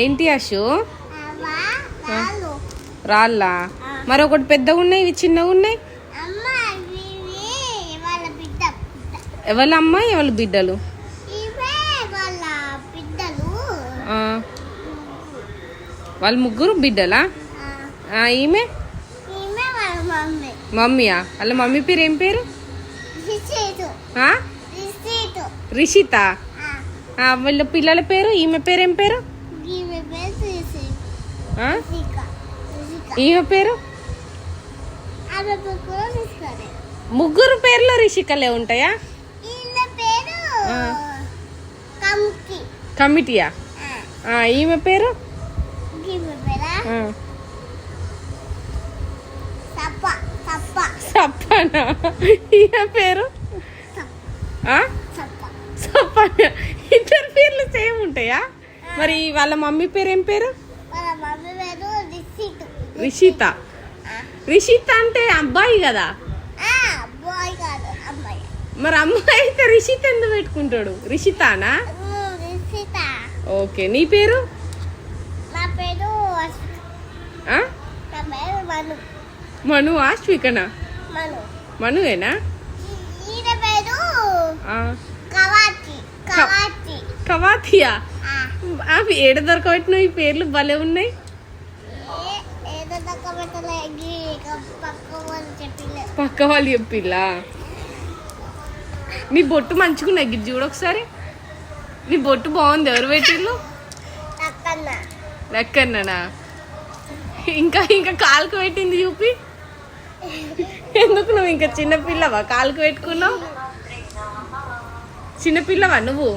ఏంటి అశు? రాళ్ళా? మరి ఒకటి పెద్దగా ఉన్నాయి, ఇవి చిన్నగా ఉన్నాయి. ఎవరి అమ్మ ఎవరి బిడ్డలు? వాళ్ళు ముగ్గురు బిడ్డలా? ఈమె మమ్మీయా? వాళ్ళ మమ్మీ పేరు ఏం పేరు? రిషిత. వీళ్ళ పిల్లల పేరు? ఈమె పేరు ఏం పేరు? ఈమె పేరు? ముగ్గురు పేర్లు రిషికలే ఉంటాయా? కమిటీయా? ఈమె పేరు? సప్పనా? ఈమె పేరు? సప్పనా? ఇద్దరు పేర్లు సేమ్ ఉంటాయా? మరి వాళ్ళ మమ్మీ పేరు ఏం పేరు? రిషిత. రిషిత అంటే అబ్బాయి కదా? మరి అమ్మాయి అయితే రిషిత ఎందుకు పెట్టుకుంటాడు? రిషితానా? ఓకే. నీ పేరు? మను. ఆశ్వికనా? మనువేనా? కవాతియా? అవి ఏడ దొరకబెట్టిన ఈ పేర్లు భలే ఉన్నాయి. పక్క వాళ్ళు చెప్పిల్లా? నీ బొట్టు మంచిగా ఉన్నాయి, గిది చూడు ఒకసారి. నీ బొట్టు బాగుంది. ఎవరు పెట్టిళ్ళు? లెక్కన్నానా? ఇంకా ఇంకా కాలుకు పెట్టింది చూపి. ఎందుకు నువ్వు ఇంకా చిన్నపిల్లవా? కాలుకు పెట్టుకున్నావు? చిన్నపిల్లవా నువ్వు?